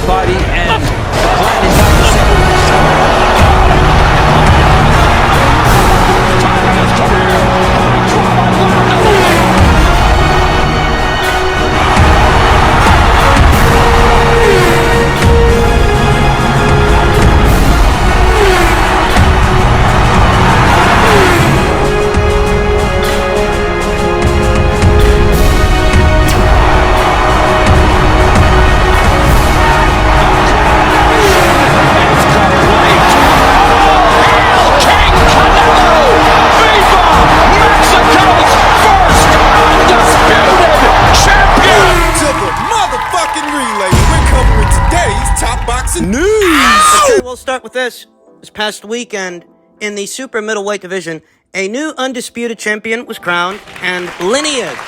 body and grinding down the center. Okay, we'll start with this. This past weekend, in the super middleweight division, a new undisputed champion was crowned, and lineage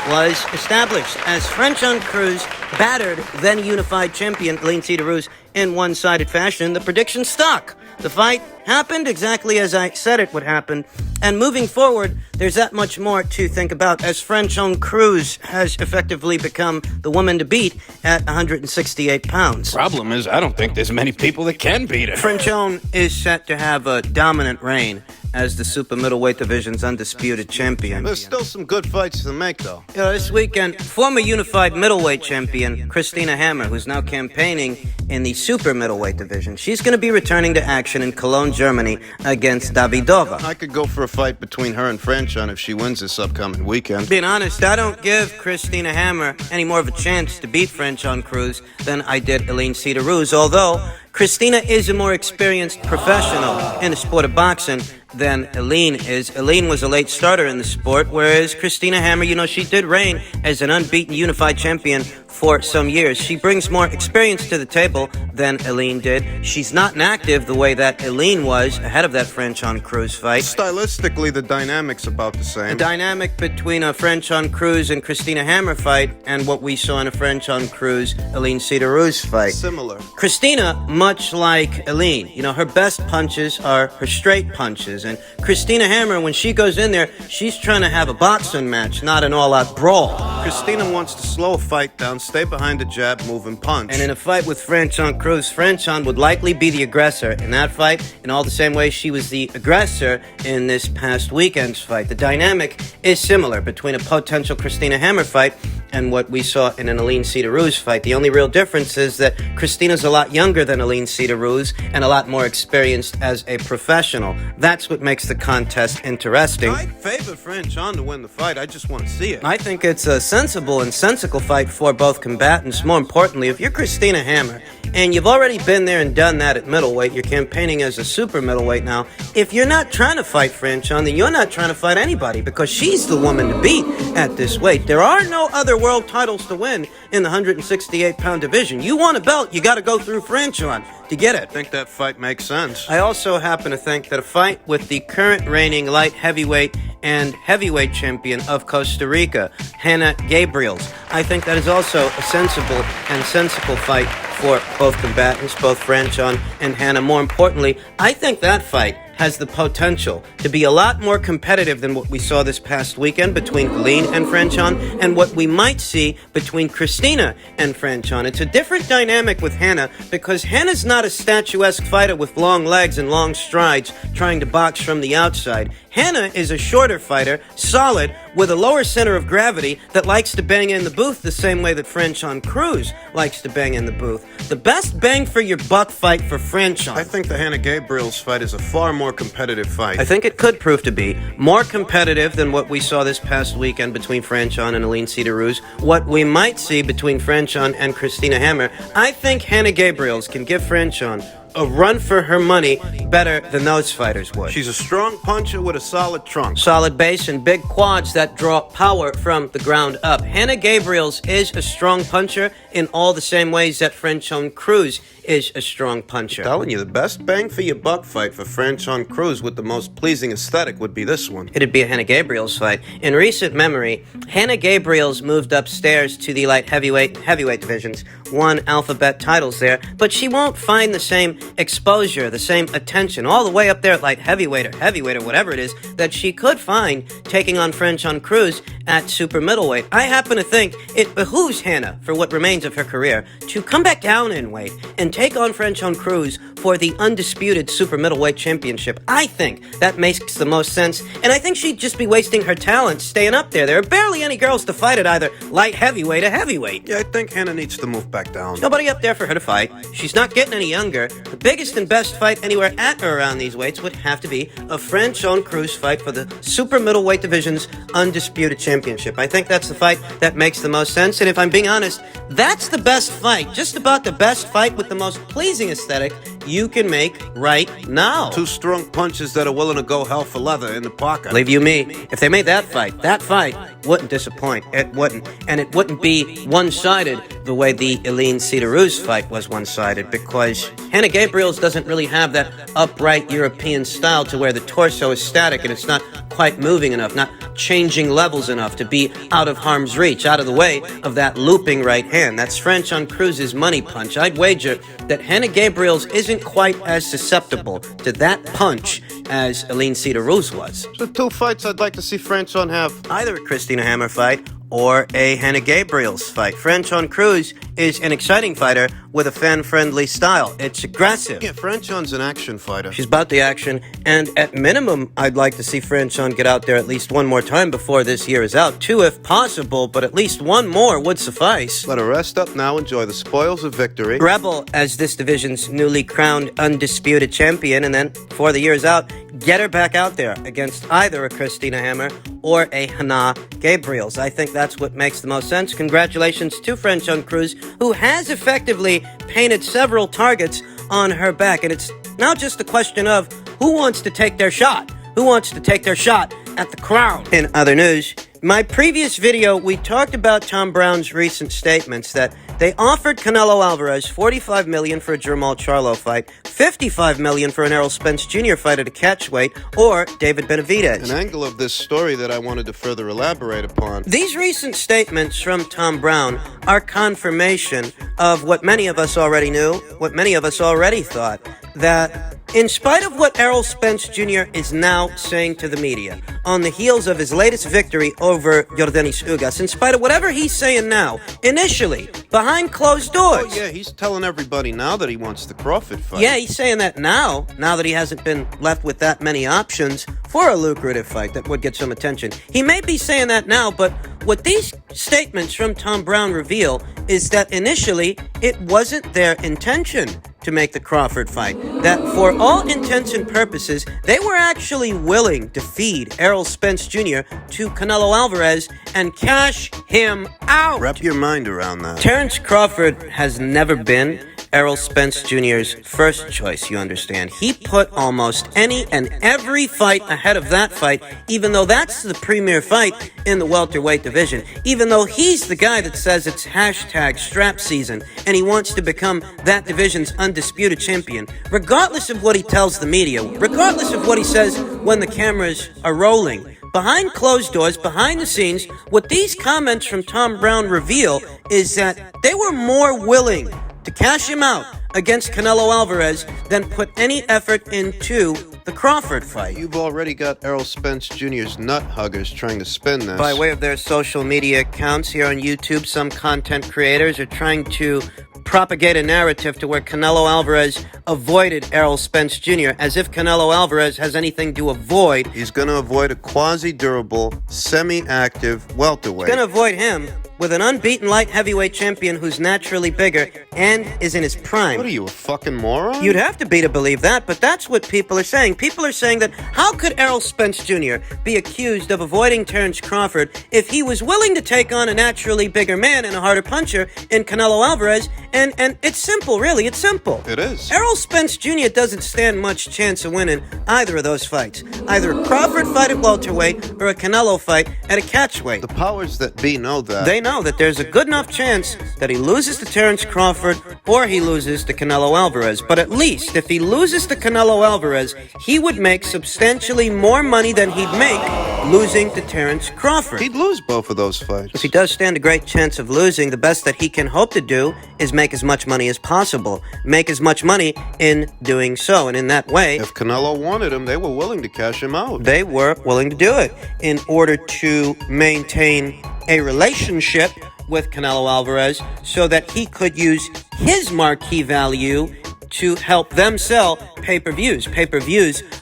was established as Franchon Cruz battered then unified champion Aline Cedar-Ruz in one-sided fashion. The prediction stuck. The fight happened exactly as I said it would happen. And moving forward, there's that much more to think about as Franchon Cruz has effectively become the woman to beat at 168 pounds. Problem is, I don't think there's many people that can beat her. Franchon is set to have a dominant reign as the super middleweight division's undisputed champion. There's still some good fights to make, though. This weekend, former unified middleweight champion Christina Hammer, who's now campaigning in the super middleweight division, she's going to be returning to action in Cologne, Germany against Davidova. I could go for a fight between her and Franchon if she wins this upcoming weekend. Being honest, I don't give Christina Hammer any more of a chance to beat Franchon Cruz than I did Aline Cedar-Ruz, although Christina is a more experienced professional in the sport of boxing than Aline is. Aline was a late starter in the sport, whereas Christina Hammer, she did reign as an unbeaten unified champion for some years. She brings more experience to the table than Aline did. She's not inactive the way that Aline was ahead of that Franchon Cruz fight. Stylistically, the dynamic's about the same. The dynamic between a Franchon Cruz and Christina Hammer fight and what we saw in a Franchon Cruz Aline Cedar-Ruz fight. Similar. Christina, much like Aline, her best punches are her straight punches. And Christina Hammer, when she goes in there, she's trying to have a boxing match, not an all-out brawl. Christina wants to slow a fight down, stay behind the jab, move and punch. And in a fight with Franchon Cruz, Franchon would likely be the aggressor in that fight, in all the same way she was the aggressor in this past weekend's fight. The dynamic is similar between a potential Christina Hammer fight and what we saw in an Aline Cedar-Ruz fight. The only real difference is that Christina's a lot younger than Aline Cedar-Ruz and a lot more experienced as a professional. That's what makes the contest interesting. I favor Franchon to win the fight. I just want to see it. I think it's a sensible and sensical fight for both combatants. More importantly, if you're Christina Hammer and you've already been there and done that at middleweight, you're campaigning as a super middleweight now, if you're not trying to fight Franchon, then you're not trying to fight anybody because she's the woman to beat at this weight. There are no other world titles to win in the 168-pound division. You want a belt, you got to go through Franchon to get it. I think that fight makes sense. I also happen to think that a fight with the current reigning light heavyweight and heavyweight champion of Costa Rica, Hannah Gabriels, I think that is also a sensible and sensible fight for both combatants, both Franchon and Hannah. More importantly, I think that fight has the potential to be a lot more competitive than what we saw this past weekend between Aline and Franchon and what we might see between Christina and Franchon. It's a different dynamic with Hannah because Hannah's not a statuesque fighter with long legs and long strides trying to box from the outside. Hannah is a shorter fighter, solid, with a lower center of gravity that likes to bang in the booth the same way that Franchon Cruz likes to bang in the booth. The best bang for your buck fight for Franchon. I think the Hannah Gabriels fight is a far more competitive fight. I think it could prove to be more competitive than what we saw this past weekend between Franchon and Aline Cedar-Ruz. What we might see between Franchon and Christina Hammer, I think Hannah Gabriels can give Franchon a run for her money better than those fighters would. She's a strong puncher with a solid trunk. Solid base and big quads that draw power from the ground up. Hannah Gabriels is a strong puncher in all the same ways that Franchon Cruz is a strong puncher. I'm telling you, the best bang for your buck fight for Franchon Cruz with the most pleasing aesthetic would be this one. It'd be a Hannah Gabriels fight. In recent memory, Hannah Gabriels moved upstairs to the light heavyweight divisions, won alphabet titles there, but she won't find the same exposure, the same attention, all the way up there at light heavyweight or whatever it is, that she could find taking on Franchon Cruz at super middleweight. I happen to think it behooves Hannah, for what remains of her career, to come back down in weight and take on Franchon Cruz for the undisputed super middleweight championship. I think that makes the most sense, and I think she'd just be wasting her talent staying up there. There are barely any girls to fight at either light heavyweight or heavyweight. Yeah, I think Hannah needs to move back down. Nobody up there for her to fight. She's not getting any younger. The biggest and best fight anywhere at or around these weights would have to be a Franchon Cruz fight for the super middleweight division's undisputed championship. I think that's the fight that makes the most sense, and if I'm being honest, that's the best fight, just about the best fight with the most pleasing aesthetic you can make right now. Two strong punches that are willing to go hell for leather in the pocket. Believe you me, if they made that fight wouldn't disappoint. It wouldn't. And it wouldn't be one-sided the way the Eileen Cedar-Ruse fight was one-sided, because Hannah Gabriels doesn't really have that upright European style to where the torso is static and it's not quite moving enough, not changing levels enough to be out of harm's reach, out of the way of that looping right hand. That's Franchon Cruz's money punch. I'd wager that Hannah Gabriels isn't quite as susceptible to that punch as Eileen Cedar-Ruse was. The two fights I'd like to see Franchon have. Either a Christina Hammer fight or a Hannah Gabriels fight. Franchon Cruz is an exciting fighter with a fan-friendly style. It's aggressive. Yeah, Franchon's an action fighter. She's about the action, and at minimum, I'd like to see Franchon get out there at least one more time before this year is out. Two if possible, but at least one more would suffice. Let her rest up now, enjoy the spoils of victory. Rebel as this division's newly crowned undisputed champion, and then, before the year is out, get her back out there against either a Christina Hammer or a Hannah Gabriels. I think that's what makes the most sense. Congratulations to Franchon Cruz, who has effectively painted several targets on her back. And it's now just a question of who wants to take their shot. Who wants to take their shot at the crown? In other news, my previous video, we talked about Tom Brown's recent statements that they offered Canelo Alvarez $45 million for a Jermall Charlo fight, $55 million for an Errol Spence Jr. fight at a catchweight, or David Benavidez. An angle of this story that I wanted to further elaborate upon. These recent statements from Tom Brown are confirmation of what many of us already knew, what many of us already thought, that in spite of what Errol Spence Jr. is now saying to the media, on the heels of his latest victory over Yordenis Ugas, in spite of whatever he's saying now, initially, behind closed doors. Oh, yeah, he's telling everybody now that he wants the Crawford fight. Yeah, he's saying that now that he hasn't been left with that many options for a lucrative fight that would get some attention. He may be saying that now, but what these statements from Tom Brown reveal is that initially, it wasn't their intention to make the Crawford fight. That for all intents and purposes, they were actually willing to feed Errol Spence Jr. to Canelo Alvarez and cash him out. Wrap your mind around that. Terrence Crawford has never been Errol Spence Jr.'s first choice, you understand. He put almost any and every fight ahead of that fight, even though that's the premier fight in the welterweight division. Even though he's the guy that says it's hashtag strap season, and he wants to become that division's undisputed champion, regardless of what he tells the media, regardless of what he says when the cameras are rolling. Behind closed doors, behind the scenes, what these comments from Tom Brown reveal is that they were more willing to cash him out against Canelo Alvarez than put any effort into the Crawford fight. You've already got Errol Spence Jr.'s nut huggers trying to spin this. By way of their social media accounts here on YouTube, some content creators are trying to propagate a narrative to where Canelo Alvarez avoided Errol Spence Jr., as if Canelo Alvarez has anything to avoid. He's going to avoid a quasi-durable, semi-active welterweight. He's going to avoid him with an unbeaten light heavyweight champion who's naturally bigger and is in his prime. What are you, a fucking moron? You'd have to be to believe that, but that's what people are saying. People are saying that how could Errol Spence Jr. be accused of avoiding Terrence Crawford if he was willing to take on a naturally bigger man and a harder puncher in Canelo Alvarez? And it's simple, really. It's simple. It is. Errol Spence Jr. doesn't stand much chance of winning either of those fights. Either a Crawford fight at welterweight or a Canelo fight at a catchweight. The powers that be know that. They know that there's a good enough chance that he loses to Terence Crawford or he loses to Canelo Alvarez. But at least if he loses to Canelo Alvarez, he would make substantially more money than he'd make losing to Terence Crawford. He'd lose both of those fights. If he does stand a great chance of losing, the best that he can hope to do is make as much money as possible. Make as much money in doing so. And in that way, If Canelo wanted him, they were willing to cash him out. they were willing to do it in order to maintain a relationship with Canelo Alvarez so that he could use his marquee value to help them sell pay-per-views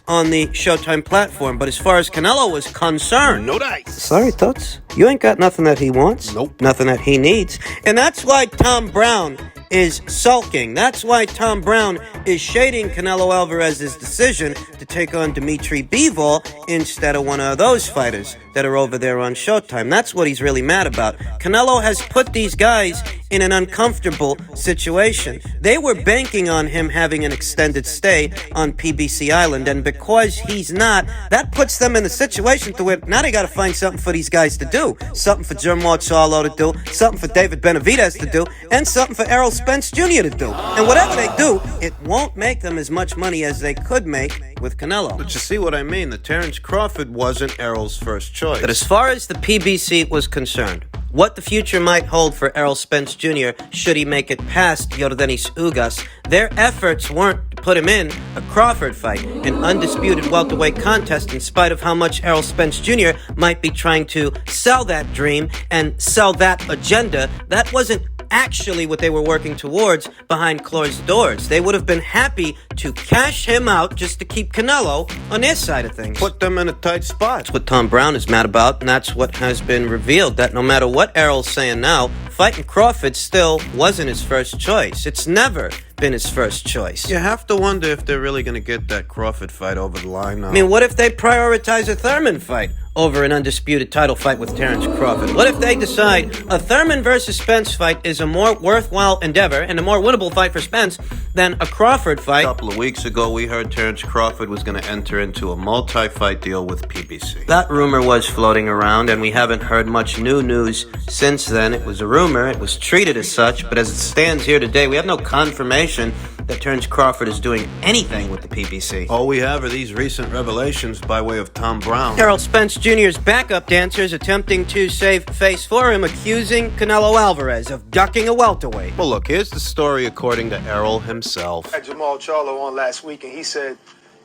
on the Showtime platform. But as far as Canelo was concerned, No dice. sorry, Toots, you ain't got nothing that he wants. Nope. Nothing that he needs. And that's why Tom Brown is sulking. That's why Tom Brown is shading Canelo Alvarez's decision to take on Dimitri Bivol instead of one of those fighters that are over there on Showtime. That's what he's really mad about. Canelo has put these guys in an uncomfortable situation. They were banking on him having an extended stay on PBC Island, and because he's not, that puts them in the situation to where now they got to find something for these guys to do. Something for Jermall Charlo to do, something for David Benavidez to do, and something for Errol Spence Jr. to do. And whatever they do, it won't make them as much money as they could make with Canelo. But you see what I mean? The Terence Crawford wasn't Errol's first choice. But as far as the PBC was concerned, what the future might hold for Errol Spence Jr. should he make it past Yordenis Ugas, their efforts weren't to put him in a Crawford fight, an undisputed welterweight contest, in spite of how much Errol Spence Jr. might be trying to sell that dream and sell that agenda. That wasn't actually what they were working towards behind closed doors. They would have been happy to cash him out just to keep Canelo on their side of things. Put them in a tight spot. That's what Tom Brown is mad about, and that's what has been revealed, that no matter what Errol's saying now, fighting Crawford still wasn't his first choice. It's never been his first choice. You have to wonder if they're really going to get that Crawford fight over the line now. I mean, what if they prioritize a Thurman fight over an undisputed title fight with Terence Crawford? What if they decide a Thurman versus Spence fight is a more worthwhile endeavor and a more winnable fight for Spence than a Crawford A fight? couple of weeks ago, we heard Terence Crawford was going to enter into a multi-fight deal with PBC. That rumor was floating around, and we haven't heard much new news since then. It was a rumor, it was treated as such, but as it stands here today, we have no confirmation that Terence Crawford is doing anything with the PBC. All we have are these recent revelations by way of Tom Brown. Errol Spence Jr.'s backup dancers attempting to save face for him, accusing Canelo Alvarez of ducking a welterweight. Well, look, here's the story according to Errol himself. Had Jermall Charlo on last week, and he said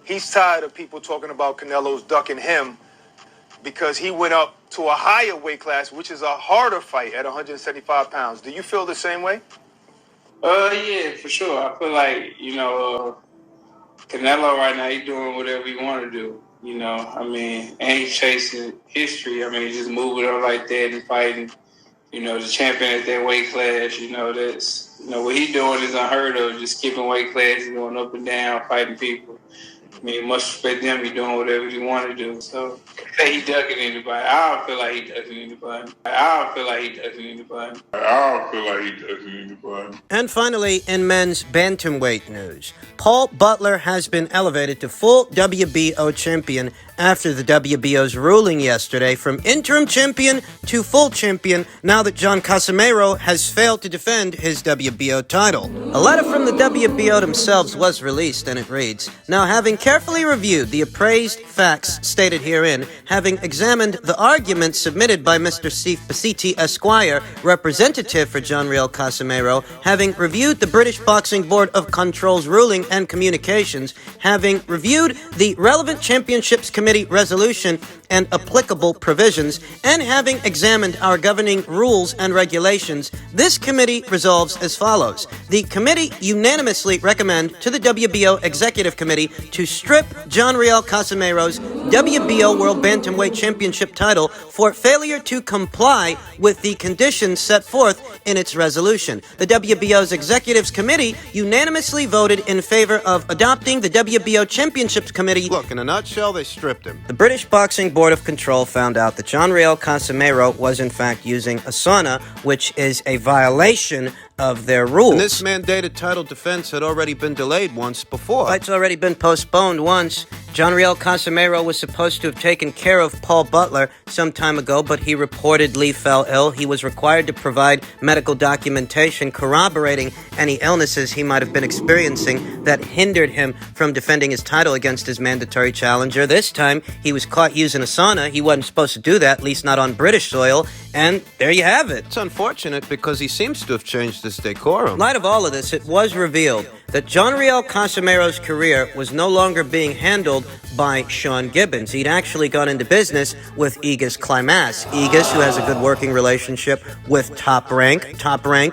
he's tired of people talking about Canelo's ducking him because he went up to a higher weight class, which is a harder fight at 175 pounds. Do you feel the same way? Yeah, for sure. I feel like, Canelo right now, he's doing whatever he want to do. And he's chasing history. He's just moving up like that and fighting, the champion at that weight class. That's, what he's doing is unheard of, just skipping weight classes, going up and down, fighting people. Much respect them, he's doing whatever he want to do. So, say he ducking anybody. I don't feel like he ducking anybody. And finally, in men's bantamweight news, Paul Butler has been elevated to full WBO champion after the WBO's ruling yesterday from interim champion to full champion now that John Casimero has failed to defend his WBO title. A letter from the WBO themselves was released, and it reads, "Now, having carefully reviewed the appraised facts stated herein, having examined the arguments submitted by Mr. Steve Pasiti Esquire, representative for John Riel Casimero, having reviewed the British Boxing Board of Control's ruling and communications, having reviewed the relevant championships committee resolution and applicable provisions, and having examined our governing rules and regulations, this committee resolves as follows. The committee unanimously recommend to the WBO Executive Committee to strip John Riel Casimero's WBO World Bantamweight Championship title for failure to comply with the conditions set forth in its resolution. The WBO's Executives Committee unanimously voted in favor of adopting the WBO Championships Committee." Look, in a nutshell, they stripped him. The British Boxing Board of Control found out that John Riel Casimero was in fact using a sauna, which is a violation of their rules. And this mandated title defense had already been delayed once before. Fight's already been postponed once, Jermall Charlo was supposed to have taken care of Paul Butler some time ago, but he reportedly fell ill. He was required to provide medical documentation corroborating any illnesses he might have been experiencing that hindered him from defending his title against his mandatory challenger. This time, he was caught using a sauna. He wasn't supposed to do that, at least not on British soil. And there you have it. It's unfortunate because he seems to have changed his decorum. In light of all of this, it was revealed that Jermall Charlo's career was no longer being handled by Sean Gibbons. He'd actually gone into business with Aegis Climax. Aegis, who has a good working relationship with Top Rank,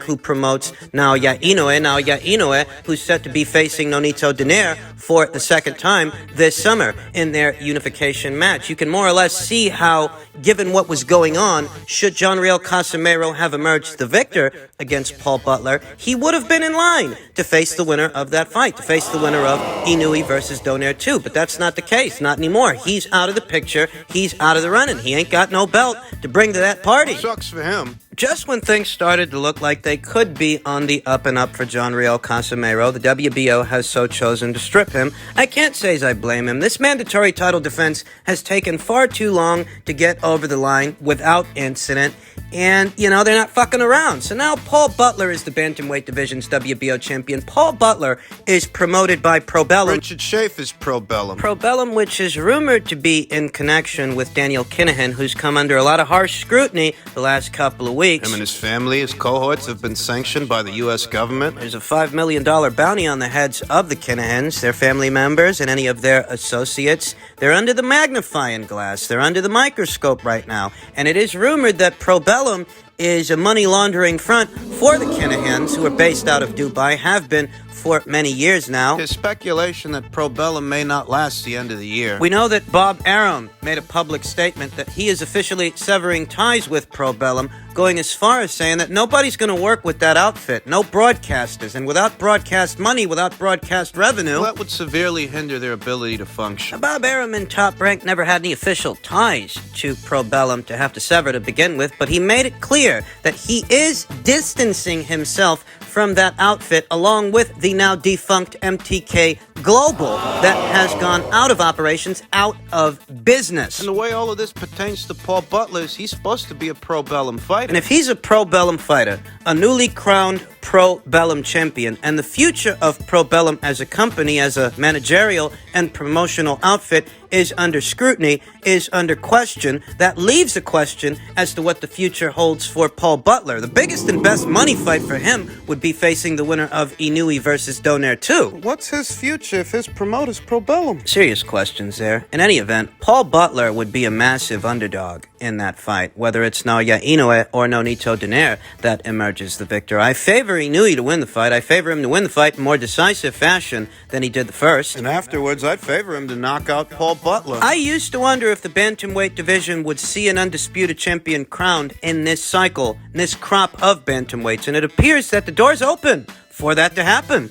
who promotes Naoya Inoue, who's set to be facing Nonito Donaire for the second time this summer in their unification match. You can more or less see how, given what was going on, should Jermall Charlo have emerged the victor against Paul Butler, he would have been in line to face the winner of that fight, to face the winner of Inoue versus Donaire 2. But that's not the case, not anymore. He's out of the picture. He's out of the running. He ain't got no belt to bring to that party. Sucks for him. Just when things started to look like they could be on the up and up for Jermall Charlo, the WBO has so chosen to strip him. I can't say as I blame him. This mandatory title defense has taken far too long to get over the line without incident. And, they're not fucking around. So now Paul Butler is the Bantamweight Division's WBO champion. Paul Butler is promoted by Probellum. Richard Schaefer is Probellum. Probellum, which is rumored to be in connection with Daniel Kinahan, who's come under a lot of harsh scrutiny the last couple of weeks. Him and his family, his cohorts, have been sanctioned by the U.S. government. There's a $5 million bounty on the heads of the Kinahans, their family members, and any of their associates. They're under the magnifying glass. They're under the microscope right now. And it is rumored that Probellum is a money laundering front for the Kinahans, who are based out of Dubai, have been for many years now. There's speculation that Probellum may not last the end of the year. We know that Bob Arum made a public statement that he is officially severing ties with Probellum, going as far as saying that nobody's going to work with that outfit, no broadcasters, and without broadcast money, without broadcast revenue. Well, that would severely hinder their ability to function. Bob Arum and Top Rank never had any official ties to Probellum to have to sever to begin with, but he made it clear that he is distancing himself from that outfit, along with the now defunct MTK Global that has gone out of operations, out of business. And the way all of this pertains to Paul Butler is he's supposed to be a Probellum fighter. And if he's a Probellum fighter, a newly crowned Probellum champion, and the future of Probellum as a company, as a managerial and promotional outfit is under scrutiny, is under question, that leaves a question as to what the future holds for Paul Butler. The biggest and best money fight for him would be facing the winner of Inoue versus Donaire 2. What's his future if his promoter's Probellum? Serious questions there. In any event, Paul Butler would be a massive underdog in that fight, whether it's Naoya Inoue or Nonito Donaire that emerges the victor. I favor Inoue to win the fight. I favor him to win the fight in more decisive fashion than he did the first. And afterwards, I'd favor him to knock out Paul Butler. I used to wonder if the Bantamweight division would see an undisputed champion crowned in this cycle, in this crop of Bantamweights, and it appears that the door's open for that to happen.